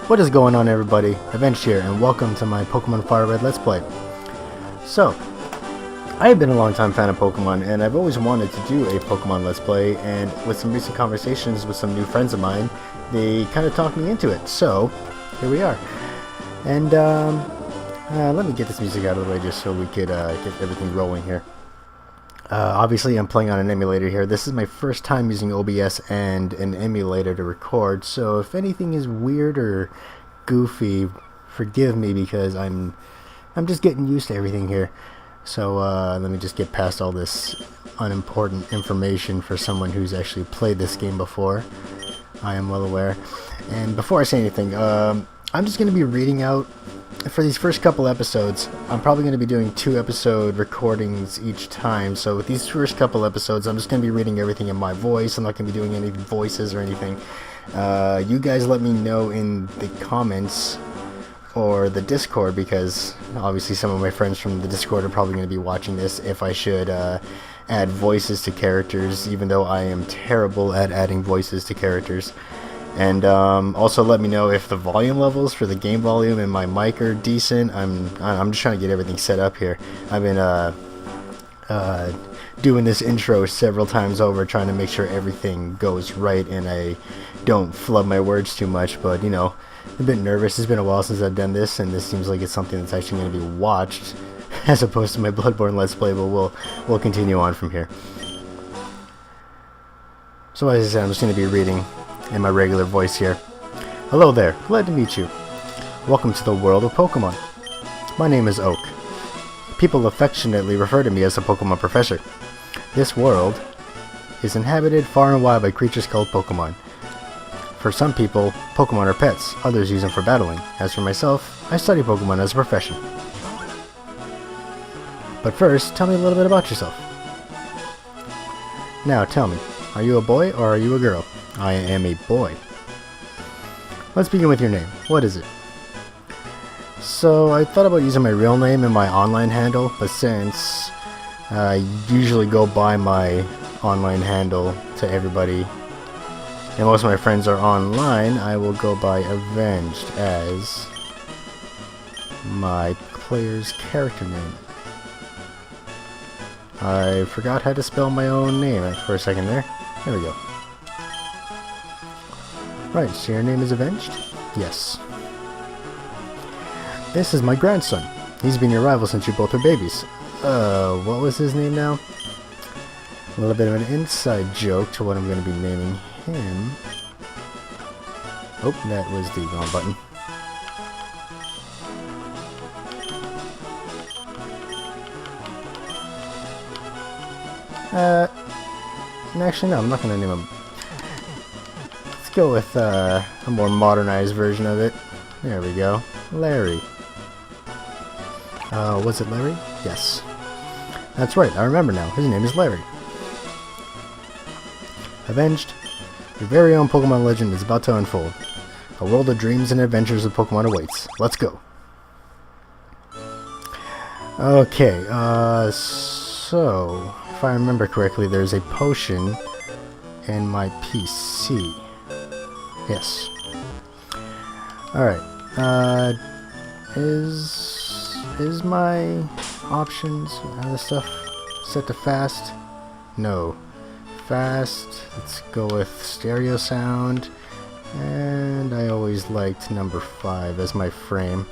What is going on, everybody? Avenged here, and welcome to my Pokemon Fire Red Let's Play. So, I have been a long time fan of Pokemon, and I've always wanted to do a Pokemon Let's Play, and with some recent conversations with some new friends of mine, they kind of talked me into it. So, here we are. And, let me get this music out of the way just so we could get everything rolling here. Obviously, I'm playing on an emulator here. This is my first time using OBS and an emulator to record, so if anything is weird or goofy, forgive me because I'm just getting used to everything here. So let me just get past all this unimportant information for someone who's actually played this game before. I am well aware. And before I say anything, I'm just going to be reading out for these first couple episodes. I'm probably going to be doing 2-episode recordings each time, so with these first couple episodes I'm just going to be reading everything in my voice. I'm not going to be doing any voices or anything. You guys let me know in the comments or the Discord, because obviously some of my friends from the Discord are probably going to be watching this, if I should add voices to characters, even though I am terrible at adding voices to characters. And also let me know if the volume levels for the game volume and my mic are decent. I'm just trying to get everything set up here. I've been doing this intro several times over, trying to make sure everything goes right and I don't flub my words too much. But you know, I'm a bit nervous. It's been a while since I've done this, and this seems like it's something that's actually going to be watched as opposed to my Bloodborne Let's Play. But we'll continue on from here. So as I said, I'm just going to be reading in my regular voice here. Hello there, glad to meet you. Welcome to the world of Pokemon. My name is Oak. People affectionately refer to me as the Pokemon Professor. This world is inhabited far and wide by creatures called Pokemon. For some people, Pokemon are pets, others use them for battling. As for myself, I study Pokemon as a profession. But first, tell me a little bit about yourself. Now tell me, are you a boy or are you a girl? I am a boy. Let's begin with your name. What is it? So I thought about using my real name and my online handle, but since I usually go by my online handle to everybody, and most of my friends are online, I will go by Avenged as my player's character name. I forgot how to spell my own name for a second there. There we go. Right, so your name is Avenged? Yes. This is my grandson. He's been your rival since you both were babies. What was his name now? A little bit of an inside joke to what I'm going to be naming him. Oh, that was the wrong button. Actually, no, I'm not going to name him. Let's go with a more modernized version of it. There we go. Larry. Was it Larry? Yes. That's right, I remember now. His name is Larry. Avenged, your very own Pokemon legend is about to unfold. A world of dreams and adventures of Pokemon awaits. Let's go. Okay, so if I remember correctly, there's a potion in my PC. Yes. Alright. Is my options the stuff set to fast? No. Fast. Let's go with stereo sound. And I always liked number 5 as my frame.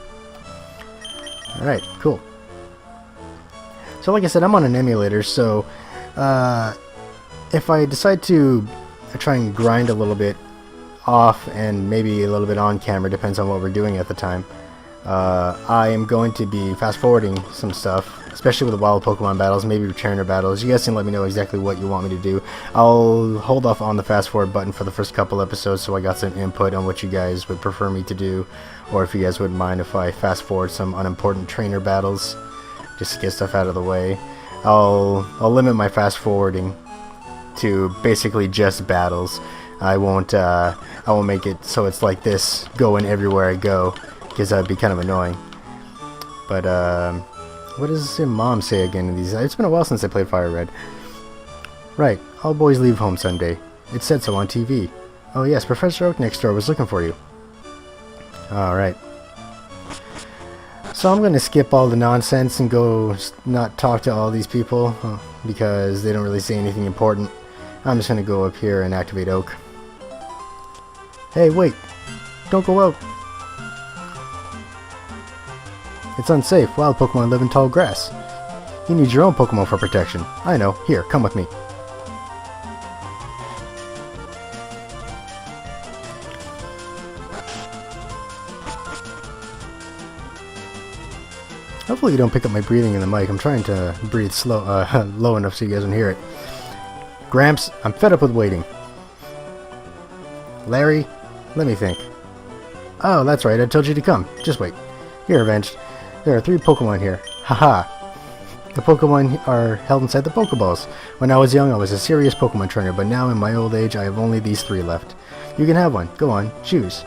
Alright, cool. So like I said, I'm on an emulator, so if I decide to try and grind a little bit off and maybe a little bit on camera, depends on what we're doing at the time, I am going to be fast forwarding some stuff, especially with the wild Pokemon battles, maybe trainer battles. You guys can let me know exactly what you want me to do. I'll hold off on the fast forward button for the first couple episodes so I got some input on what you guys would prefer me to do, or if you guys wouldn't mind if I fast forward some unimportant trainer battles just to get stuff out of the way. I'll limit my fast forwarding to basically just battles. I won't make it so it's like this going everywhere I go, because that'd be kind of annoying. But what does your mom say again in these? It's been a while since I played Fire Red. Right, all boys leave home someday. It said so on TV. Oh yes, Professor Oak next door was looking for you. Alright. So I'm going to skip all the nonsense and go not talk to all these people because they don't really say anything important. I'm just going to go up here and activate Oak. Hey, wait! Don't go out! It's unsafe. Wild Pokemon live in tall grass. You need your own Pokemon for protection. I know. Here, come with me. Hopefully you don't pick up my breathing in the mic. I'm trying to breathe slow, low enough so you guys don't hear it. Gramps, I'm fed up with waiting. Larry, let me think. Oh, that's right. I told you to come. Just wait. You're avenged. There are 3 Pokemon here. Haha. The Pokemon are held inside the Pokeballs. When I was young, I was a serious Pokemon trainer, but now in my old age, I have only these 3 left. You can have one. Go on. Choose.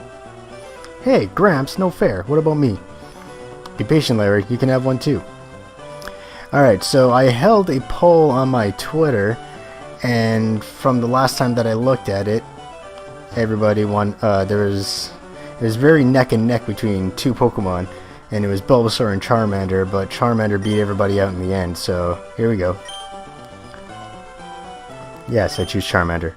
Hey, Gramps, no fair. What about me? Be patient, Larry. You can have one too. Alright, so I held a poll on my Twitter, and from the last time that I looked at it, everybody won. It was very neck and neck between 2 Pokemon, and it was Bulbasaur and Charmander, but Charmander beat everybody out in the end, so here we go. Yes, I choose Charmander.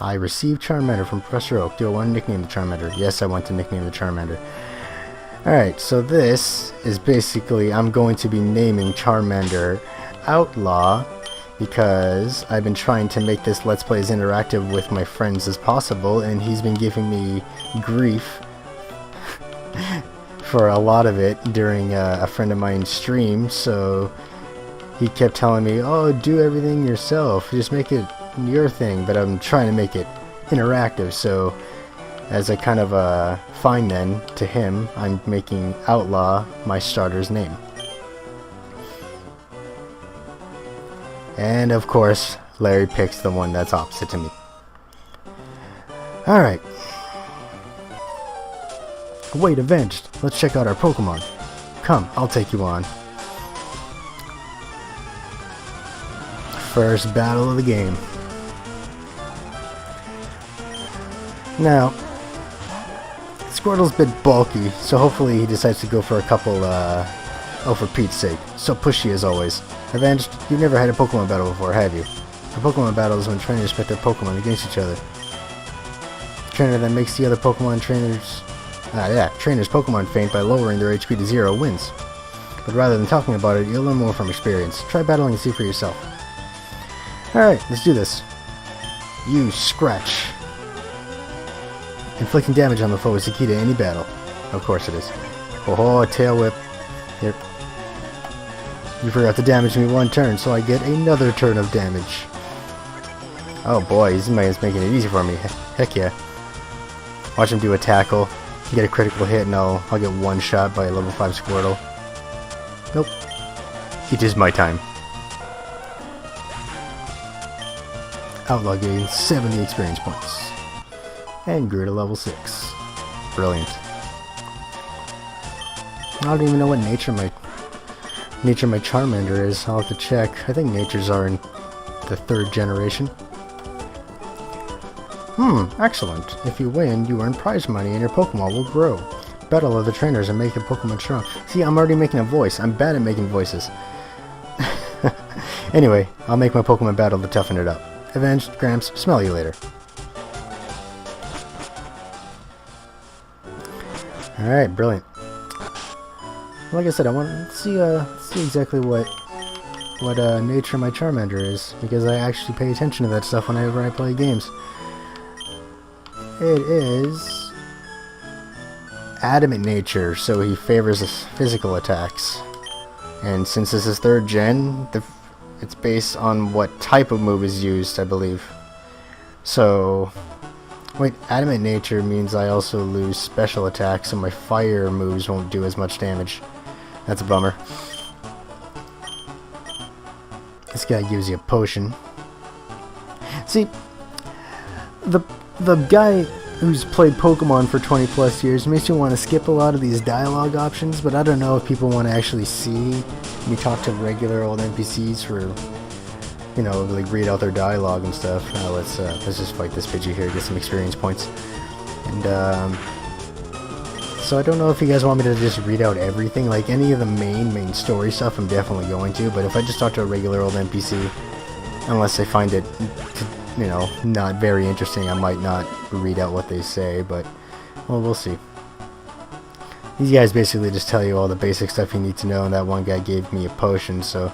I received Charmander from Professor Oak. Do I want to nickname the Charmander? Yes, I want to nickname the Charmander. Alright, so this is basically, I'm going to be naming Charmander Outlaw, because I've been trying to make this Let's Play as interactive with my friends as possible, and he's been giving me grief for a lot of it during a friend of mine's stream, so he kept telling me, oh, do everything yourself, just make it your thing, but I'm trying to make it interactive, so as a kind of a fine then to him, I'm making Outlaw my starter's name. And of course, Larry picks the one that's opposite to me. Alright. Wait, avenged. Let's check out our Pokemon. Come, I'll take you on. First battle of the game. Now, Squirtle's a bit bulky, so hopefully he decides to go for a couple, oh, for Pete's sake. So pushy as always. Avenged, you've never had a Pokemon battle before, have you? A Pokemon battle is when trainers pit their Pokemon against each other. The trainer that makes the other Pokemon trainers Pokemon faint by lowering their HP to 0 wins. But rather than talking about it, you'll learn more from experience. Try battling and see for yourself. Alright, let's do this. Use Scratch. Inflicting damage on the foe is the key to any battle. Of course it is. Oh, Tail Whip. Yep. You forgot to damage me 1 turn, so I get another turn of damage. Oh boy, this man's making it easy for me. Heck yeah. Watch him do a tackle, get a critical hit, and I'll get 1 shot by a level 5 Squirtle. Nope. It is my time. Outlaw gains 70 experience points. And grew to level 6. Brilliant. I don't even know what nature my Charmander is. I'll have to check. I think natures are in the 3rd generation. Excellent. If you win, you earn prize money and your Pokemon will grow. Battle of the trainers and make your Pokemon strong. See, I'm already making a voice. I'm bad at making voices. Anyway, I'll make my Pokemon battle to toughen it up. Avenged, Gramps, smell you later. Alright, brilliant. Like I said, I want to see exactly what nature my Charmander is, because I actually pay attention to that stuff whenever I play games. It is adamant nature, so he favors physical attacks. And since this is 3rd gen, it's based on what type of move is used, I believe. So, wait, adamant nature means I also lose special attacks, so my fire moves won't do as much damage. That's a bummer. This guy gives you a potion. See, the guy who's played Pokemon for 20 plus years makes me want to skip a lot of these dialogue options, but I don't know if people want to actually see me talk to regular old NPCs for, you know, like read out their dialogue and stuff. Let's just fight this Pidgey here, get some experience points. And so I don't know if you guys want me to just read out everything. Like any of the main story stuff, I'm definitely going to. But if I just talk to a regular old NPC, unless I find it, you know, not very interesting, I might not read out what they say. But well, we'll see. These guys basically just tell you all the basic stuff you need to know, and that one guy gave me a potion, so...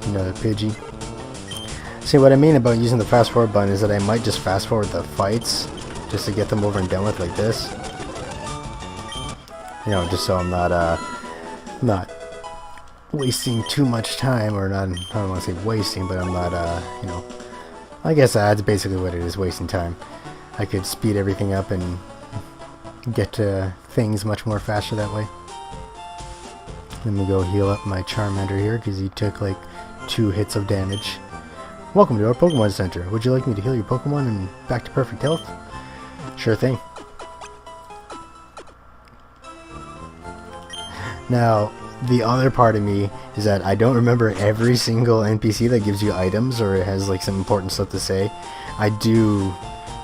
Another Pidgey. See, what I mean about using the fast forward button is that I might just fast forward the fights, just to get them over and done with like this. You know, just so I'm not wasting too much time, or not, I don't want to say wasting, but I'm not, you know... I guess that's basically what it is, wasting time. I could speed everything up and get to things much more faster that way. Let me go heal up my Charmander here because he took like 2 hits of damage. Welcome to our Pokemon Center. Would you like me to heal your Pokemon and back to perfect health? Sure thing. Now, the other part of me is that I don't remember every single NPC that gives you items or it has like some important stuff to say. I do...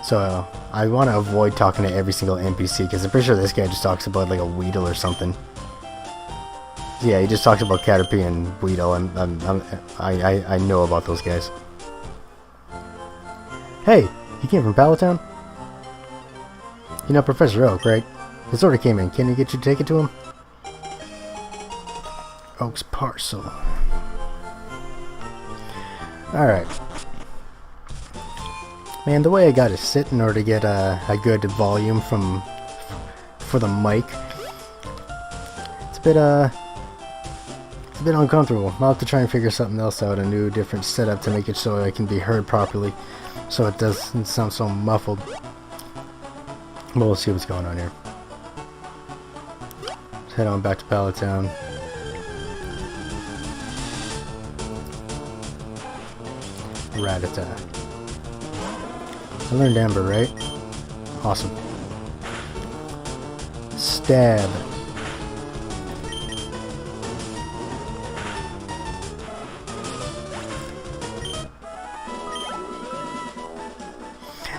So, I want to avoid talking to every single NPC, because I'm pretty sure this guy just talks about, like, a Weedle or something. Yeah, he just talks about Caterpie and Weedle, and I know about those guys. Hey, you came from Palatown? You know Professor Oak, right? His order came in. Can you get you to take it to him? Oak's parcel. Alright. Man, the way I gotta sit in order to get a good volume for the mic, it's a bit uncomfortable. I'll have to try and figure something else out, a new different setup to make it so I can be heard properly, so it doesn't sound so muffled. But we'll see what's going on here. Let's head on back to Palatown. Rattata. I learned Amber, right? Awesome. Stab.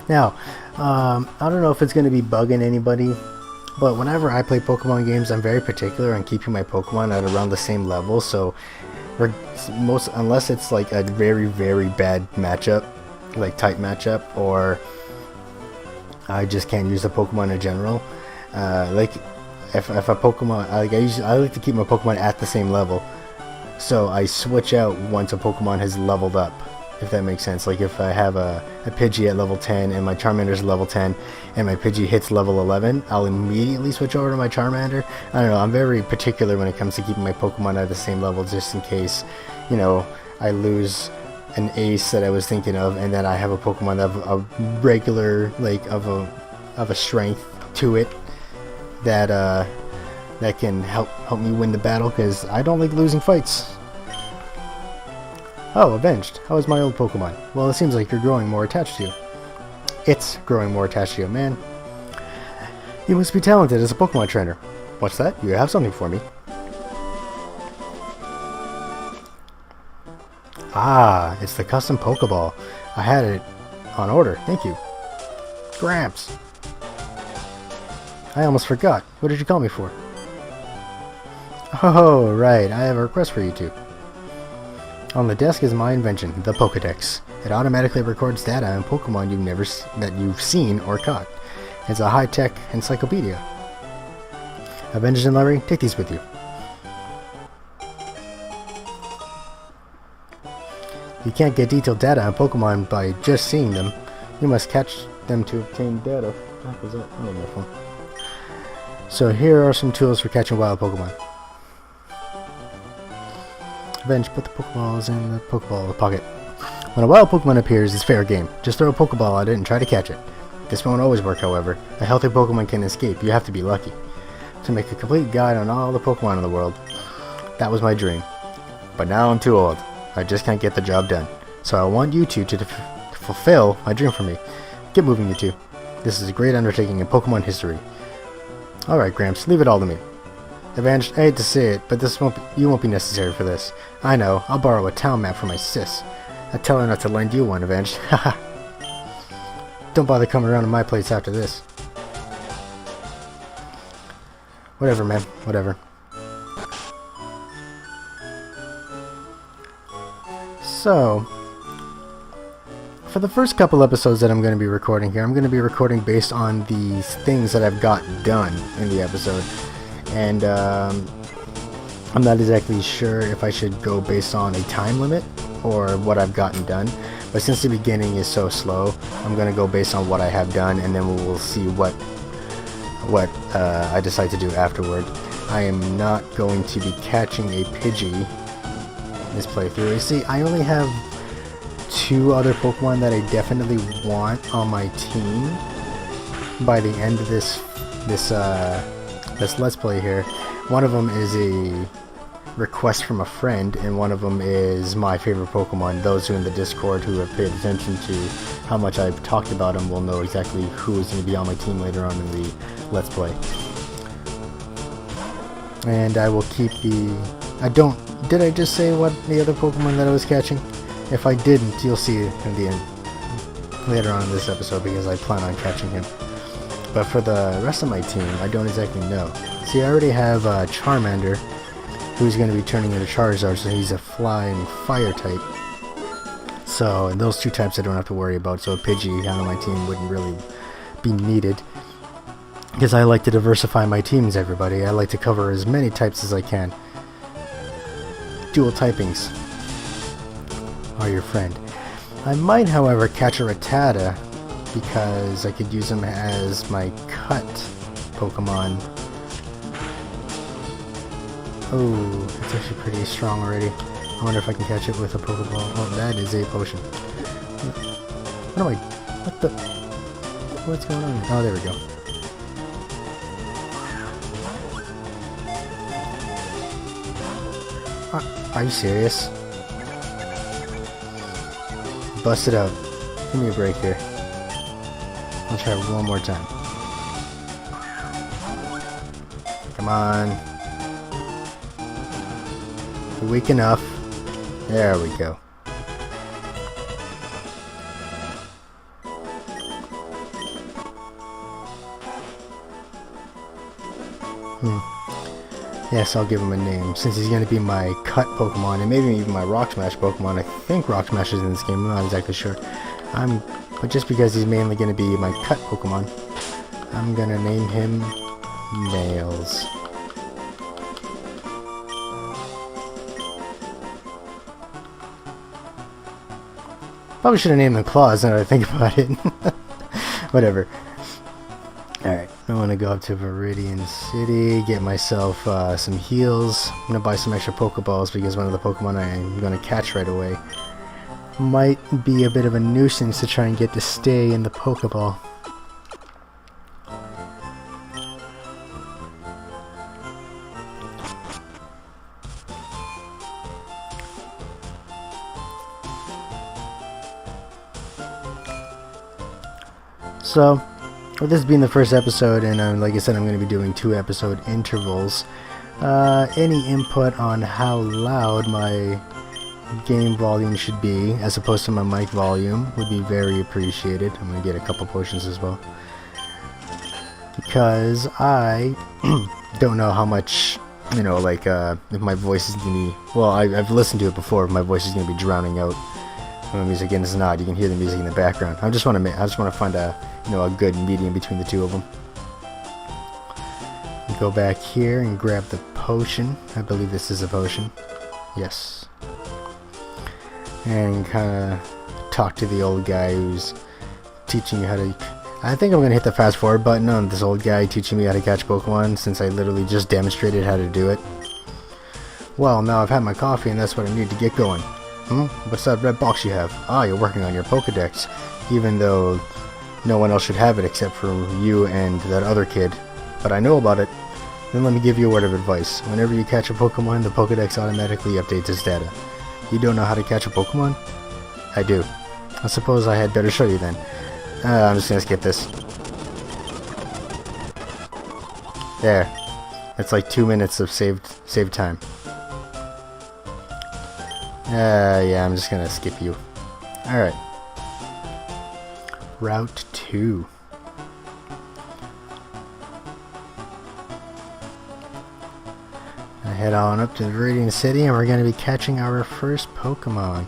Now, I don't know if it's going to be bugging anybody, but whenever I play Pokemon games, I'm very particular on keeping my Pokemon at around the same level, so unless it's like a very bad matchup, like type matchup, or I just can't use the Pokemon in general. Like if a Pokemon, I like to keep my Pokemon at the same level, so I switch out once a Pokemon has leveled up, if that makes sense. Like if I have a Pidgey at level 10 and my Charmander's level 10 and my Pidgey hits level 11, I'll immediately switch over to my Charmander. I don't know, I'm very particular when it comes to keeping my Pokemon at the same level, just in case, you know, I lose an ace that I was thinking of, and then I have a Pokemon that have a regular, like, of a strength to it that that can help me win the battle, because I don't like losing fights. Oh, Avenged. How is my old Pokemon? Well, it seems like you're growing more attached to you. It's growing more attached to you, man. You must be talented as a Pokemon trainer. What's that? You have something for me. Ah, it's the custom Pokeball. I had it on order. Thank you. Gramps. I almost forgot. What did you call me for? Oh, right. I have a request for you two. On the desk is my invention, the Pokedex. It automatically records data on Pokemon that you've seen or caught. It's a high-tech encyclopedia. Avengers and Larry, take these with you. You can't get detailed data on Pokemon by just seeing them. You must catch them to obtain data. What was that? Oh, my phone. So here are some tools for catching wild Pokemon. Avenge, put the Pokeballs in the Pokeball pocket. When a wild Pokemon appears, it's fair game. Just throw a Pokeball at it and try to catch it. This won't always work, however. A healthy Pokemon can escape. You have to be lucky. To make a complete guide on all the Pokemon in the world. That was my dream. But now I'm too old. I just can't get the job done. So I want you two to fulfill my dream for me. Get moving, you two. This is a great undertaking in Pokemon history. Alright, Gramps, leave it all to me. Avenged, I hate to say it, but you won't be necessary for this. I know, I'll borrow a town map from my sis. I tell her not to lend you one, Avenged. Haha. Don't bother coming around to my place after this. Whatever, man. Whatever. So, for the first couple episodes that I'm going to be recording here, I'm going to be recording based on the things that I've got done in the episode. And I'm not exactly sure if I should go based on a time limit or what I've gotten done. But since the beginning is so slow, I'm going to go based on what I have done, and then we'll see what I decide to do afterward. I am not going to be catching a Pidgey this playthrough. You see, I only have 2 other Pokemon that I definitely want on my team by the end of this Let's Play here. One of them is a request from a friend, and one of them is my favorite Pokemon. Those who in the Discord who have paid attention to how much I've talked about them will know exactly who is going to be on my team later on in the Let's Play. And I will keep did I just say what the other Pokemon that I was catching? If I didn't, you'll see it in the end later on in this episode, because I plan on catching him. But for the rest of my team, I don't exactly know. See, I already have Charmander, who's going to be turning into Charizard, so he's a flying fire type. So, and those 2 types I don't have to worry about, so a Pidgey on my team wouldn't really be needed. Because I like to diversify my teams, everybody. I like to cover as many types as I can. Dual typings are your friend. I might, however, catch a Rattata, because I could use him as my cut Pokemon. Oh, it's actually pretty strong already. I wonder if I can catch it with a Pokeball. Oh, that is a potion. What's going on? Oh, there we go. Are you serious? Bust it out. Give me a break here. I'll try one more time. Come on. Weak enough. There we go. Yes, I'll give him a name, since he's going to be my cut Pokemon, and maybe even my Rock Smash Pokemon. I think Rock Smash is in this game, I'm not exactly sure. But just because he's mainly going to be my cut Pokemon, I'm going to name him Nails. Probably should have named him Claws now that I think about it. Whatever. Alright, I want to go up to Viridian City, get myself some heals. I'm going to buy some extra Pokeballs, because one of the Pokemon I'm going to catch right away might be a bit of a nuisance to try and get to stay in the Pokeball. So, with this being the first episode, and like I said, I'm going to be doing 2 episode intervals, any input on how loud my game volume should be as opposed to my mic volume would be very appreciated. I'm going to get a couple potions as well, because I don't know how much, you know, like if my voice is going to be, well, I've listened to it before, if my voice is going to be drowning out when the music, and it's not, you can hear the music in the background. I just want to find a, you know, a good medium between the 2 of them. Go back here and grab the potion. I believe this is a potion. Yes. And kind of talk to the old guy who's teaching you how to... I think I'm going to hit the fast forward button on this old guy teaching me how to catch Pokemon, since I literally just demonstrated how to do it. Well, now I've had my coffee and that's what I need to get going. What's that red box you have? Ah, you're working on your Pokedex. Even though no one else should have it except for you and that other kid. But I know about it. Then let me give you a word of advice. Whenever you catch a Pokemon, the Pokedex automatically updates its data. You don't know how to catch a Pokemon? I do. I suppose I had better show you then. I'm just gonna skip this. There. It's like 2 minutes of saved time. Yeah, I'm just gonna skip you. Alright. Route 2. I head on up to Viridian City and we're gonna be catching our first Pokemon.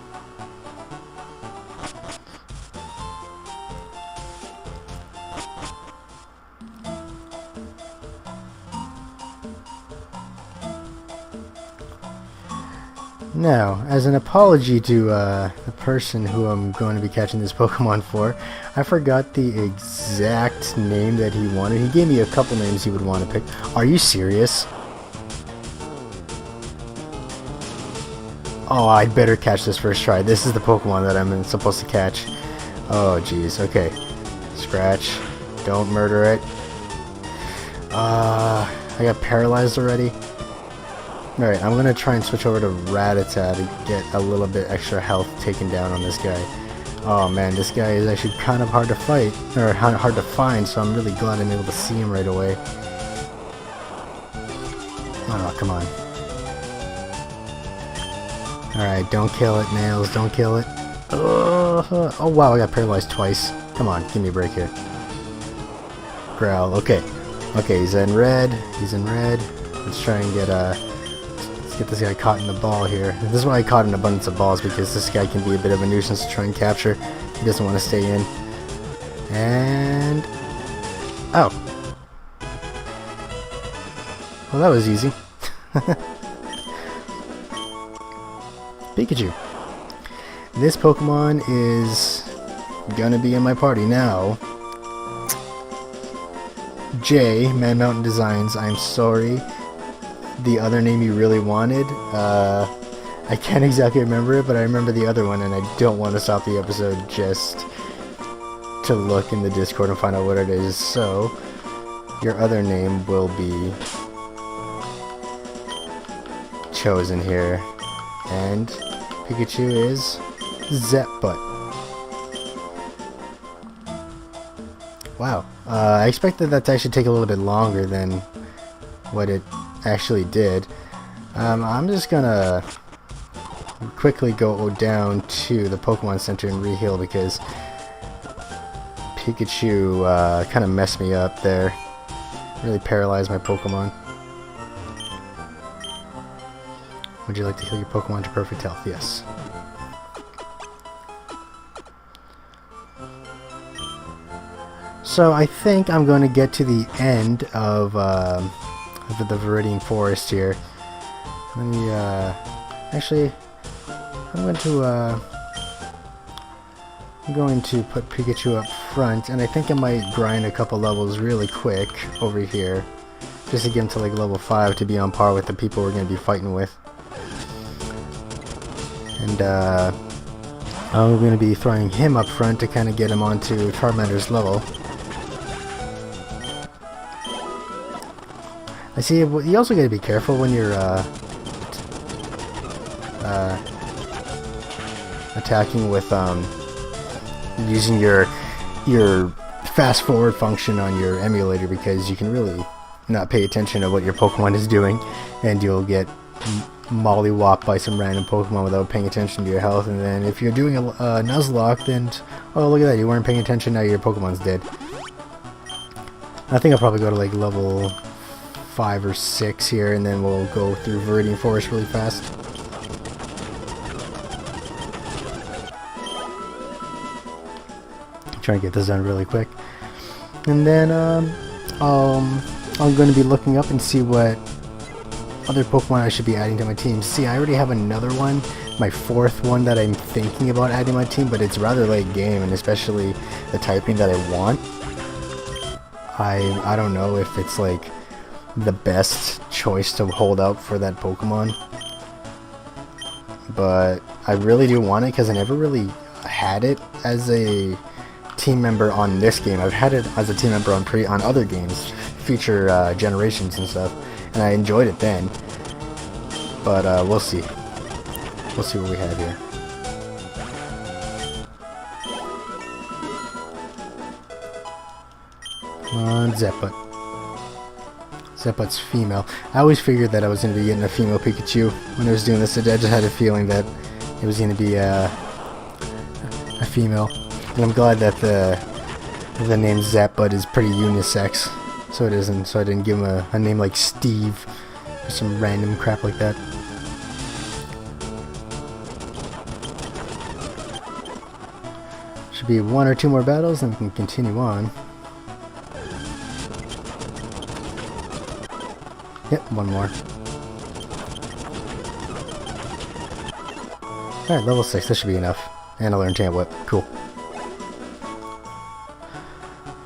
Now, as an apology to the person who I'm going to be catching this Pokemon for, I forgot the exact name that he wanted. He gave me a couple names he would want to pick. Are you serious? Oh, I'd better catch this first try. This is the Pokemon that I'm supposed to catch. Oh, jeez. Okay. Scratch. Don't murder it. I got paralyzed already. Alright, I'm gonna try and switch over to Rattata to get a little bit extra health taken down on this guy. Oh man, this guy is actually kind of hard to fight, or hard to find, so I'm really glad I'm able to see him right away. Oh, come on. Alright, don't kill it, Nails, don't kill it. Oh wow, I got paralyzed twice. Come on, give me a break here. Growl, okay. Okay, he's in red, Let's try and get this guy caught in the ball here. This is why I caught an abundance of balls, because this guy can be a bit of a nuisance to try and capture. He doesn't want to stay in. And... oh. Well, that was easy. Pikachu. This Pokemon is gonna be in my party now. Jay, Man Mountain Designs, I'm sorry. The other name you really wanted, I can't exactly remember it, but I remember the other one, and I don't want to stop the episode just to look in the Discord and find out what it is. So, your other name will be chosen here, and Pikachu is Zepbutt. Wow, I expected that to actually take a little bit longer than what it actually did. I'm just gonna quickly go down to the Pokemon Center and re-heal, because Pikachu kind of messed me up there. Really paralyzed my Pokemon. Would you like to heal your Pokemon to perfect health? Yes. So I think I'm going to get to the end of the Viridian Forest here. Let me, actually, I'm going to put Pikachu up front, and I think I might grind a couple levels really quick over here, just to get him to like level 5 to be on par with the people we're going to be fighting with. And, I'm going to be throwing him up front to kind of get him onto Charmander's level. I see, you also got to be careful when you're attacking with using your fast forward function on your emulator, because you can really not pay attention to what your Pokemon is doing, and you'll get mollywopped by some random Pokemon without paying attention to your health. And then if you're doing a Nuzlocke, then oh, look at that, you weren't paying attention, now your Pokemon's dead. I think I'll probably go to like level 5 or 6 here, and then we'll go through Viridian Forest really fast. Try and get this done really quick, and then I'm going to be looking up and see what other Pokemon I should be adding to my team. See, I already have another one, my 4th one that I'm thinking about adding to my team, but it's rather late game, and especially the typing that I want. I don't know if it's like the best choice to hold out for that Pokemon, but I really do want it, because I never really had it as a team member on this game. I've had it as a team member on other games, future generations and stuff, and I enjoyed it then. But we'll see what we have here. Come on, Zepbutt. Zeppot's female. I always figured that I was going to be getting a female Pikachu when I was doing this. I just had a feeling that it was going to be a female. And I'm glad that the name Zeppot is pretty unisex. So it isn't. So I didn't give him a name like Steve or some random crap like that. Should be 1 or 2 more battles, and we can continue on. Yep, 1 more. Alright, level 6, this should be enough. And I learned Champ Whip. Cool.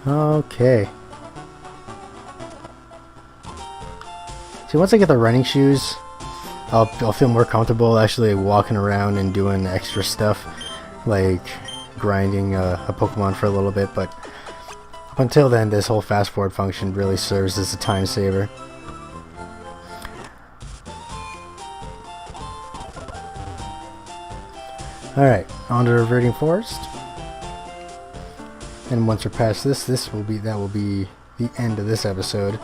Okay. See, once I get the running shoes, I'll feel more comfortable actually walking around and doing extra stuff, like grinding a Pokemon for a little bit, but up until then, this whole fast forward function really serves as a time saver. Alright, on to Reverting Forest. And once we're past this, that will be the end of this episode.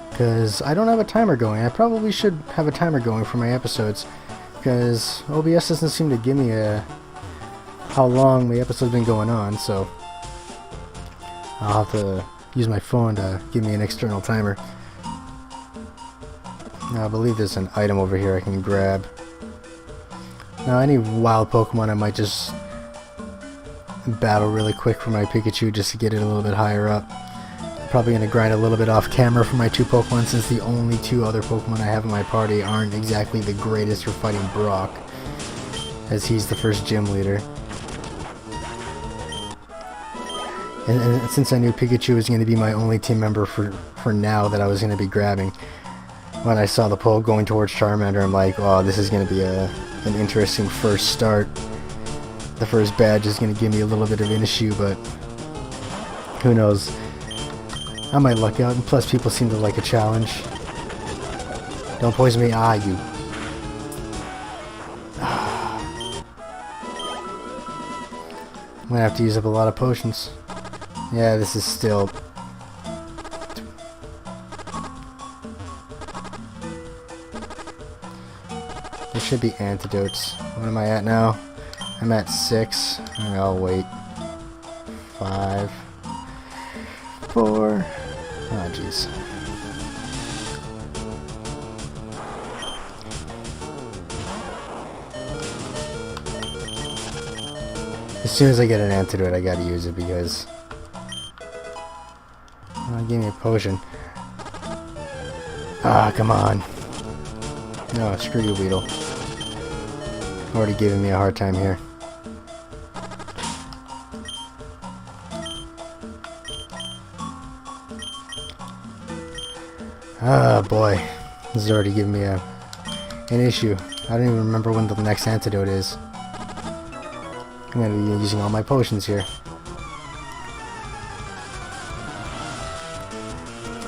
Because I don't have a timer going. I probably should have a timer going for my episodes, because OBS doesn't seem to give me how long my episode's been going on, so I'll have to use my phone to give me an external timer. Now, I believe there's an item over here I can grab. Now, any wild Pokemon I might just battle really quick for my Pikachu just to get it a little bit higher up. Probably going to grind a little bit off camera for my 2 Pokemon, since the only 2 other Pokemon I have in my party aren't exactly the greatest for fighting Brock, as he's the first gym leader. And since I knew Pikachu was going to be my only team member for now that I was going to be grabbing, when I saw the poll going towards Charmander, I'm like, oh, this is going to be an interesting first start. The first badge is going to give me a little bit of an issue, but who knows. I might luck out, and plus people seem to like a challenge. Don't poison me, you. I'm gonna have to use up a lot of potions. Yeah, this is still... There should be antidotes. What am I at now? I'm at 6. I'll wait. 5. 4. Oh, jeez. As soon as I get an antidote, I gotta use it, because... Oh, give me a potion. Ah, come on. No, screw you, Weedle. Already giving me a hard time here. Ah, boy. This is already giving me an issue. I don't even remember when the next antidote is. I'm gonna be using all my potions here.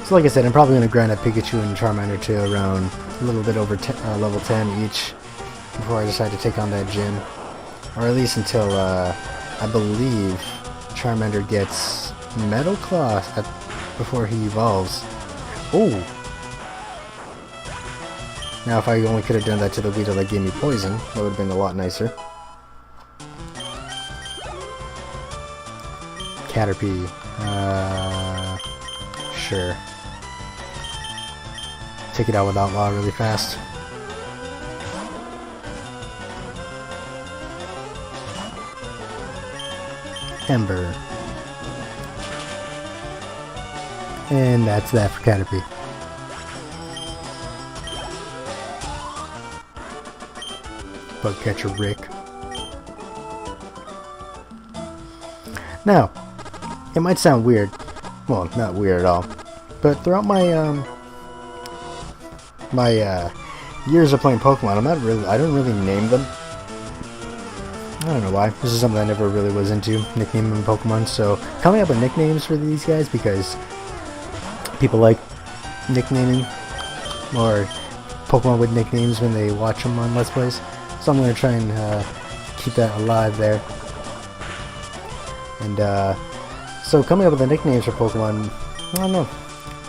So like I said, I'm probably gonna grind a Pikachu and Charmander to around a little bit over level 10 each before I decide to take on that gym. Or at least until, I believe Charmander gets Metal Claw before he evolves. Oh! Now, if I only could have done that to the Weedle that gave me poison, that would have been a lot nicer. Caterpie. Sure. Take it out with Outlaw really fast. Ember. And that's that for Caterpie. Bugcatcher Rick. Now, it might sound weird. Well, not weird at all. But throughout my years of playing Pokemon, I don't really name them. I don't know why. This is something I never really was into, nicknaming Pokemon. So coming up with nicknames for these guys, because people like nicknaming or Pokemon with nicknames when they watch them on Let's Plays. So I'm going to try and keep that alive there. And so coming up with the nicknames for Pokemon I don't know.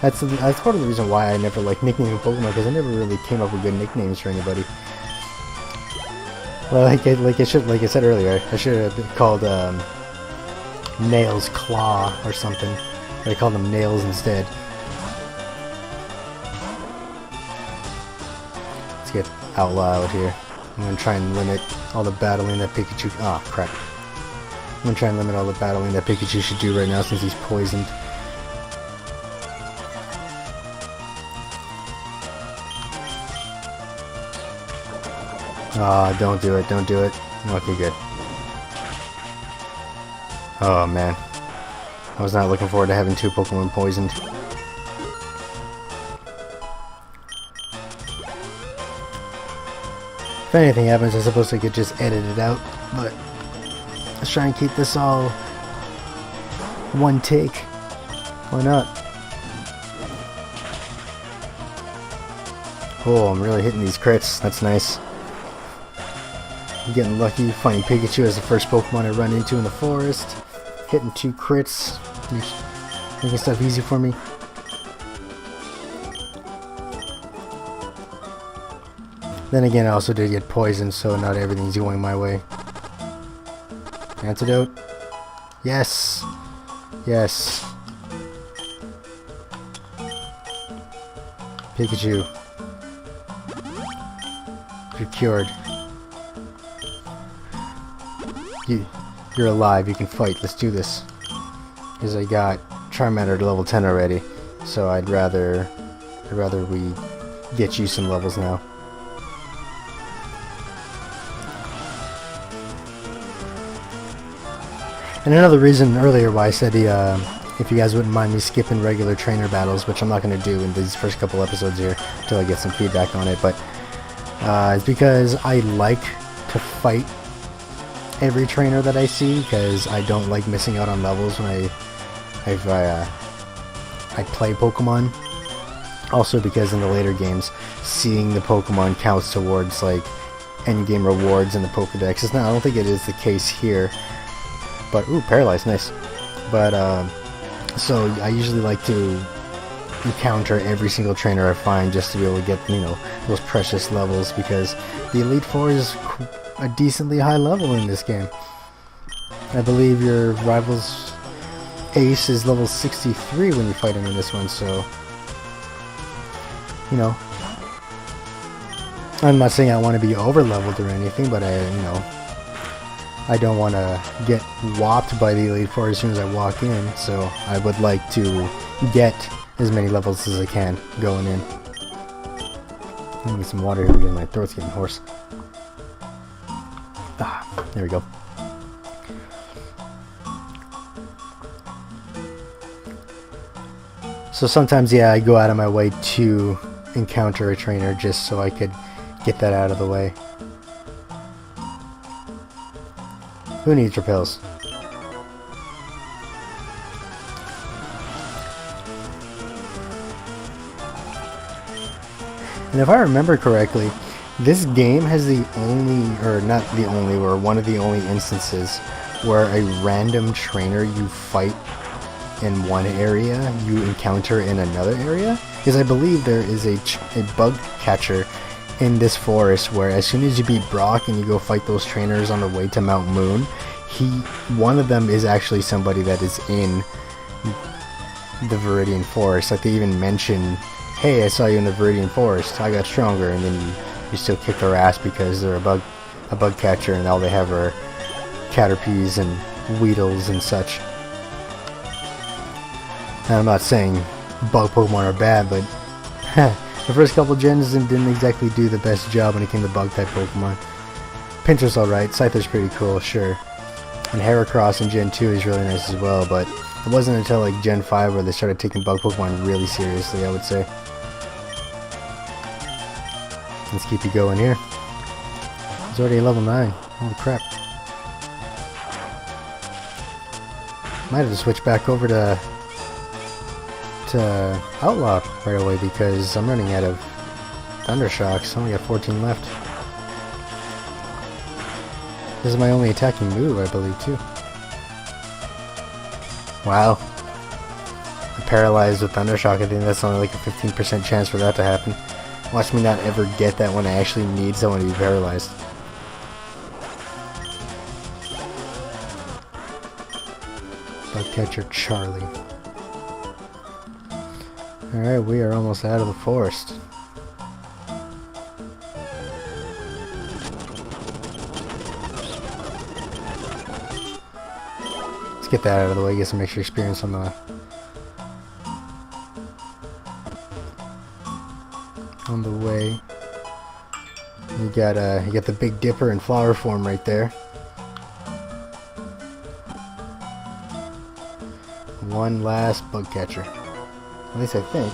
That's part of the reason why I never like nicknaming Pokemon, because I never really came up with good nicknames for anybody. Well, like I said earlier, I should have called Nails Claw or something. But I called them Nails instead. Let's get Outlaw out here. I'm gonna try and limit all the battling that Pikachu. Oh crap! I'm gonna try and limit all the battling that Pikachu should do right now since he's poisoned. Ah, don't do it, don't do it. Okay, good. Oh man. I was not looking forward to having 2 Pokemon poisoned. If anything happens, I suppose I could just edit it out, but let's try and keep this all one take. Why not? Oh, I'm really hitting these crits. That's nice. I'm getting lucky finding Pikachu as the first Pokemon I run into in the forest. Hitting 2 crits. Making stuff easy for me. Then again, I also did get poisoned, so not everything's going my way. Antidote? Yes! Yes! Pikachu. You're cured. You're alive, you can fight, let's do this. Because I got Charmander to level 10 already, so I'd rather we get you some levels now. And another reason earlier why I said if you guys wouldn't mind me skipping regular trainer battles, which I'm not going to do in these first couple episodes here until I get some feedback on it, but it's because I like to fight every trainer that I see, because I don't like missing out on levels when I play Pokemon. Also because in the later games, seeing the Pokemon counts towards like endgame rewards in the Pokedex. I don't think it is the case here. But, ooh, Paralyzed, nice. But, so I usually like to encounter every single trainer I find just to be able to get, you know, those precious levels, because the Elite Four is a decently high level in this game. I believe your rival's Ace is level 63 when you fight him in this one, so, you know, I'm not saying I want to be over-leveled or anything, but I don't want to get whopped by the Elite Four as soon as I walk in, so I would like to get as many levels as I can going in. Let me get some water here because my throat's getting hoarse. Ah, there we go. So sometimes, yeah, I go out of my way to encounter a trainer just so I could get that out of the way. Who needs repels? And if I remember correctly, this game has the only, or not the only, or one of the only instances where a random trainer you fight in one area, you encounter in another area. Because I believe there is a bug catcher in this forest where as soon as you beat Brock and you go fight those trainers on the way to Mount Moon, one of them is actually somebody that is in the Viridian Forest. Like they even mention, hey, I saw you in the Viridian Forest, I got stronger, and then you still kick their ass because they're a bug catcher and all they have are Caterpies and Weedles and such. And I'm not saying bug Pokemon are bad, but the first couple gens didn't exactly do the best job when it came to bug type Pokemon. Pinsir's alright, Scyther's pretty cool, sure. And Heracross in Gen 2 is really nice as well, but it wasn't until like Gen 5 where they started taking bug Pokemon really seriously, I would say. Let's keep you going here. He's already level 9. Holy crap. Might have to switch back over to Outlaw right away because I'm running out of Thundershocks. I only got 14 left. This is my only attacking move, I believe, too. Wow. paralyzed with Thundershock. I think that's only like a 15% chance for that to happen. Watch me not ever get that when I actually need someone to be paralyzed. Bugcatcher Charlie. Alright, we are almost out of the forest. Let's get that out of the way, get some extra experience on the way. You got the Big Dipper in flower form right there. One last bug catcher. At least I think.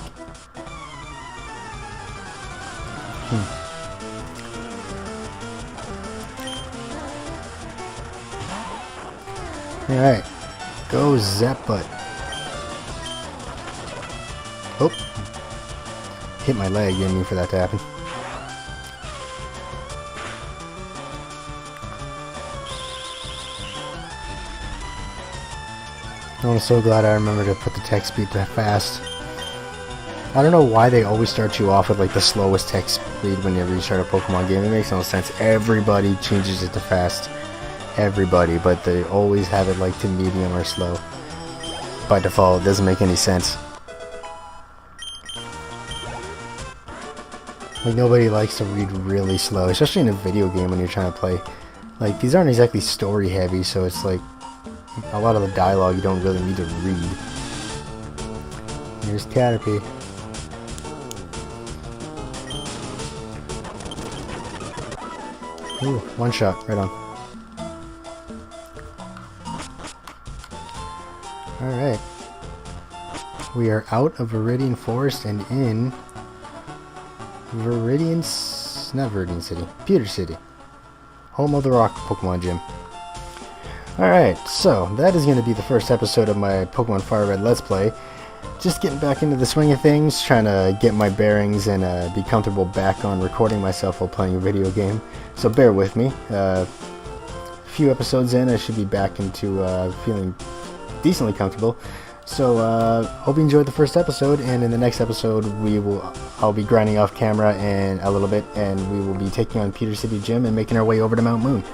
Alright. Go Zap-Butt. Oh. Hit my leg, didn't mean for that to happen. I'm so glad I remember to put the text speed to fast. I don't know why they always start you off with like the slowest text speed whenever you start a Pokemon game. It makes no sense. Everybody changes it to fast. Everybody, but they always have it like to medium or slow. By default, it doesn't make any sense. Like, nobody likes to read really slow, especially in a video game when you're trying to play. Like, these aren't exactly story heavy, so it's like a lot of the dialogue you don't really need to read. Here's Caterpie. Ooh, one shot, right on. Alright. We are out of Viridian Forest and in not Viridian City, Pewter City. Home of the Rock Pokemon Gym. Alright, so that is going to be the first episode of my Pokemon Fire Red Let's Play. Just getting back into the swing of things, trying to get my bearings and be comfortable back on recording myself while playing a video game. So bear with me. A few episodes in, I should be back into feeling decently comfortable. So hope you enjoyed the first episode, and in the next episode I'll be grinding off camera and a little bit, and we will be taking on Pewter City Gym and making our way over to Mount Moon.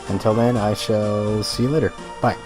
Until then, I shall see you later. Bye.